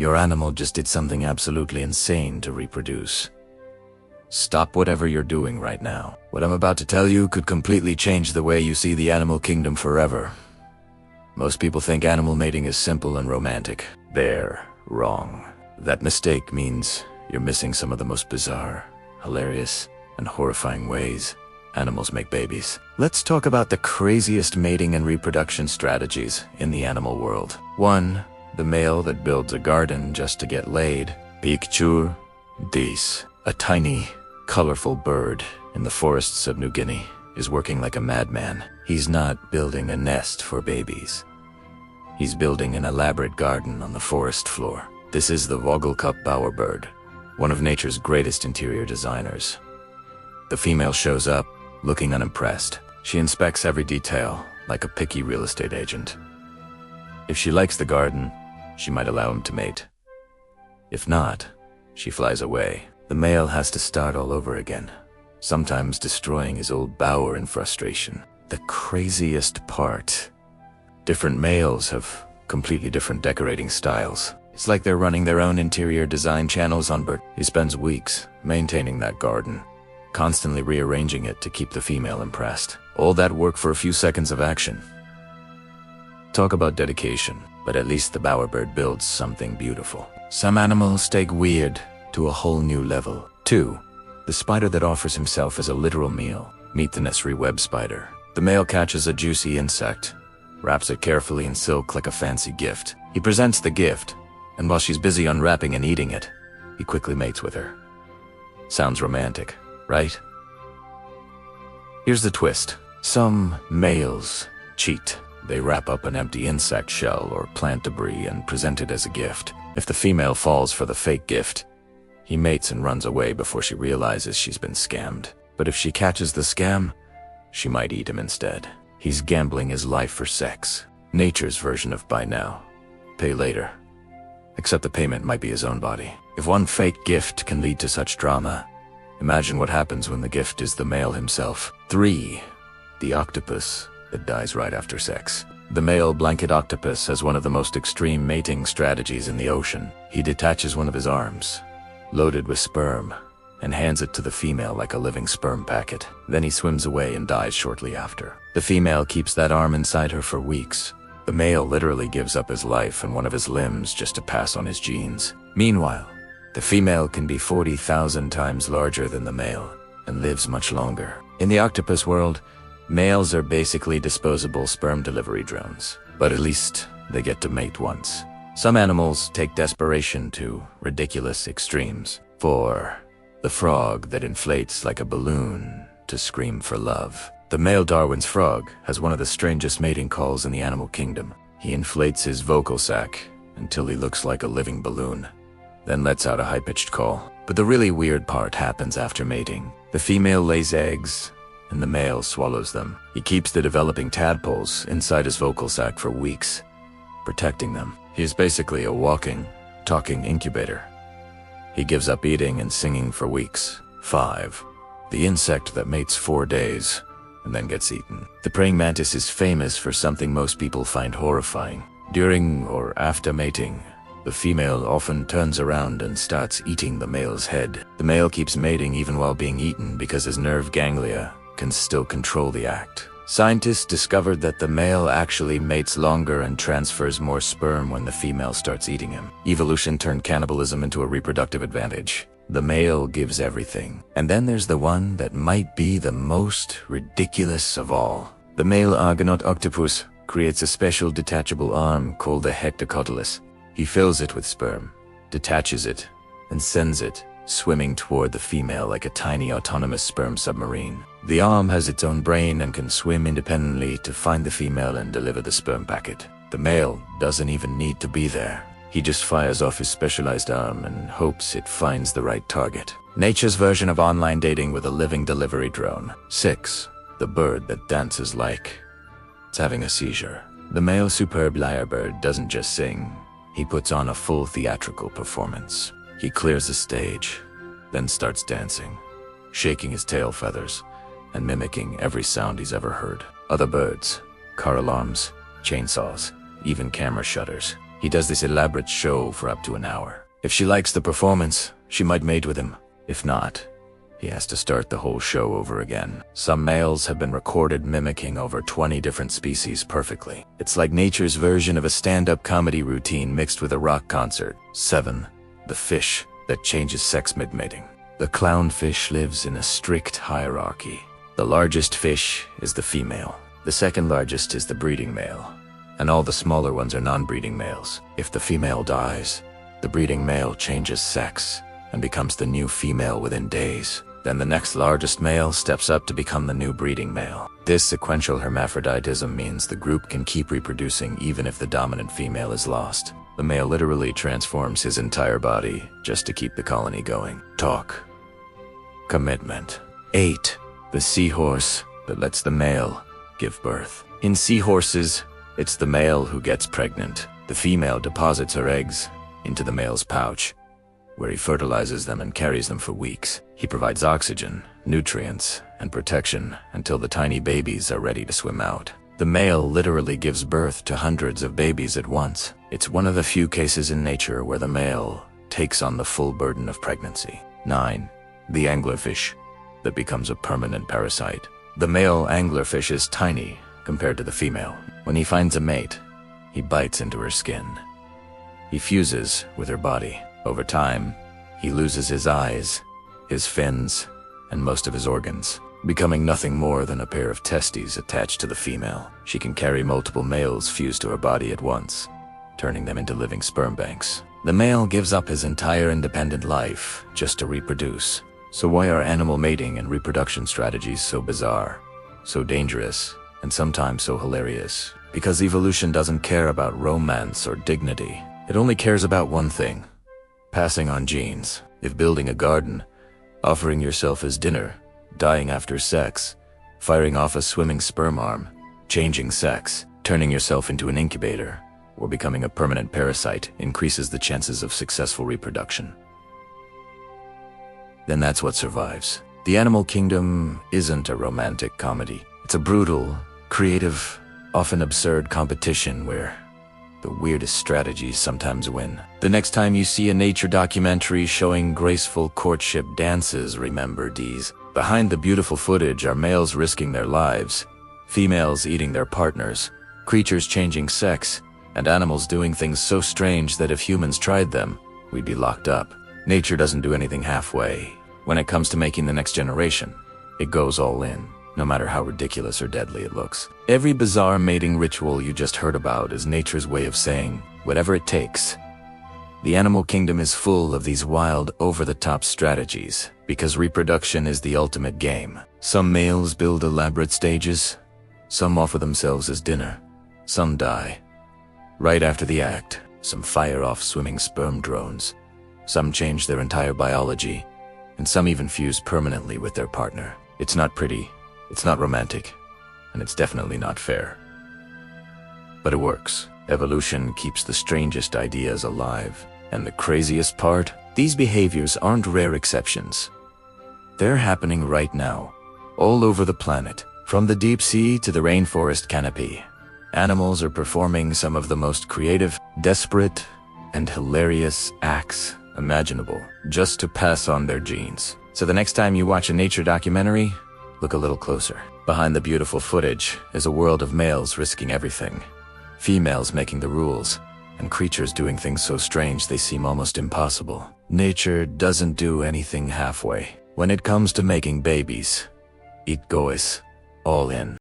Your animal just did something absolutely insane to reproduce. Stop whatever you're doing right now. What I'm about to tell you could completely change the way you see the animal kingdom forever. Most people think animal mating is simple and romantic. They're wrong. That mistake means you're missing some of the most bizarre, hilarious, and horrifying ways animals make babies. Let's talk about the craziest mating and reproduction strategies in the animal world. 1. The male that builds a garden just to get laid. Picture this. A tiny, colorful bird in the forests of New Guinea is working like a madman. He's not building a nest for babies. He's building an elaborate garden on the forest floor. This is the Vogelkop bowerbird, one of nature's greatest interior designers. The female shows up, looking unimpressed. She inspects every detail, like a picky real estate agent. If she likes the garden, she might allow him to mate. If not, she flies away. The male has to start all over again, sometimes destroying his old bower in frustration. The craziest part: different males have completely different decorating styles. It's like they're running their own interior design channels on Bert. He spends weeks maintaining that garden, constantly rearranging it to keep the female impressed. All that work for a few seconds of action. Talk about dedication, but at least the bowerbird builds something beautiful. Some animals take weird to a whole new level. 2. The spider that offers himself as a literal meal. Meet the Nesri web spider. The male catches a juicy insect, wraps it carefully in silk like a fancy gift. He presents the gift, and while she's busy unwrapping and eating it, he quickly mates with her. Sounds romantic, right? Here's the twist. Some males cheat. They wrap up an empty insect shell or plant debris and present it as a gift. If the female falls for the fake gift, he mates and runs away before she realizes she's been scammed. But if she catches the scam, she might eat him instead. He's gambling his life for sex. Nature's version of buy now, pay later. Except the payment might be his own body. If one fake gift can lead to such drama, imagine what happens when the gift is the male himself. 3. The octopus that dies right after sex. The male blanket octopus has one of the most extreme mating strategies in the ocean. He detaches one of his arms, loaded with sperm, and hands it to the female like a living sperm packet. Then he swims away and dies shortly after. The female keeps that arm inside her for weeks. The male literally gives up his life and one of his limbs just to pass on his genes. Meanwhile, the female can be 40,000 times larger than the male and lives much longer. In the octopus world, males are basically disposable sperm delivery drones, but at least they get to mate once. Some animals take desperation to ridiculous extremes. 4. The frog that inflates like a balloon to scream for love. The male Darwin's frog has one of the strangest mating calls in the animal kingdom. He inflates his vocal sac until he looks like a living balloon, then lets out a high-pitched call. But the really weird part happens after mating. The female lays eggs, and the male swallows them. He keeps the developing tadpoles inside his vocal sac for weeks, protecting them. He is basically a walking, talking incubator. He gives up eating and singing for weeks. 5. The insect that mates 4 days and then gets eaten. The praying mantis is famous for something most people find horrifying. During or after mating, the female often turns around and starts eating the male's head. The male keeps mating even while being eaten because his nerve ganglia can still control the act. Scientists discovered that the male actually mates longer and transfers more sperm when the female starts eating him. Evolution turned cannibalism into a reproductive advantage. The male gives everything. And then there's the one that might be the most ridiculous of all. The male Argonaut octopus creates a special detachable arm called the hectocotylus. He fills it with sperm, detaches it, and sends it swimming toward the female like a tiny autonomous sperm submarine. The arm has its own brain and can swim independently to find the female and deliver the sperm packet. The male doesn't even need to be there. He just fires off his specialized arm and hopes it finds the right target. Nature's version of online dating with a living delivery drone. 6. The bird that dances like it's having a seizure. The male superb lyrebird doesn't just sing. He puts on a full theatrical performance. He clears the stage, then starts dancing, shaking his tail feathers and mimicking every sound he's ever heard. Other birds, car alarms, chainsaws, even camera shutters. He does this elaborate show for up to an hour. If she likes the performance, she might mate with him. If not, he has to start the whole show over again. Some males have been recorded mimicking over 20 different species perfectly. It's like nature's version of a stand-up comedy routine mixed with a rock concert. 7. The fish that changes sex mid-mating. The clownfish lives in a strict hierarchy. The largest fish is the female. The second largest is the breeding male. And all the smaller ones are non-breeding males. If the female dies, the breeding male changes sex and becomes the new female within days. Then the next largest male steps up to become the new breeding male. This sequential hermaphroditism means the group can keep reproducing even if the dominant female is lost. The male literally transforms his entire body just to keep the colony going. Talk. Commitment. 8. The seahorse that lets the male give birth. In seahorses, it's the male who gets pregnant. The female deposits her eggs into the male's pouch, where he fertilizes them and carries them for weeks. He provides oxygen, nutrients, and protection until the tiny babies are ready to swim out. The male literally gives birth to hundreds of babies at once. It's one of the few cases in nature where the male takes on the full burden of pregnancy. 9. The anglerfish that becomes a permanent parasite. The male anglerfish is tiny compared to the female. When he finds a mate, he bites into her skin. He fuses with her body. Over time, he loses his eyes, his fins, and most of his organs, becoming nothing more than a pair of testes attached to the female. She can carry multiple males fused to her body at once, turning them into living sperm banks. The male gives up his entire independent life just to reproduce. So why are animal mating and reproduction strategies so bizarre, so dangerous, and sometimes so hilarious? Because evolution doesn't care about romance or dignity. It only cares about one thing: passing on genes. If building a garden, offering yourself as dinner, dying after sex, firing off a swimming sperm arm, changing sex, turning yourself into an incubator, or becoming a permanent parasite increases the chances of successful reproduction, then that's what survives. The animal kingdom isn't a romantic comedy. It's a brutal, creative, often absurd competition where the weirdest strategies sometimes win. The next time you see a nature documentary showing graceful courtship dances, remember these. Behind the beautiful footage are males risking their lives, females eating their partners, creatures changing sex, and animals doing things so strange that if humans tried them, we'd be locked up. Nature doesn't do anything halfway. When it comes to making the next generation, it goes all in, no matter how ridiculous or deadly it looks. Every bizarre mating ritual you just heard about is nature's way of saying, whatever it takes. The animal kingdom is full of these wild, over-the-top strategies, because reproduction is the ultimate game. Some males build elaborate stages, some offer themselves as dinner, some die right after the act, some fire off swimming sperm drones, some change their entire biology, and some even fuse permanently with their partner. It's not pretty, it's not romantic, and it's definitely not fair. But it works. Evolution keeps the strangest ideas alive. And the craziest part? These behaviors aren't rare exceptions. They're happening right now, all over the planet. From the deep sea to the rainforest canopy, animals are performing some of the most creative, desperate, and hilarious acts imaginable, just to pass on their genes. So the next time you watch a nature documentary, look a little closer. Behind the beautiful footage is a world of males risking everything, females making the rules, and creatures doing things so strange they seem almost impossible. Nature doesn't do anything halfway. When it comes to making babies, it goes all in.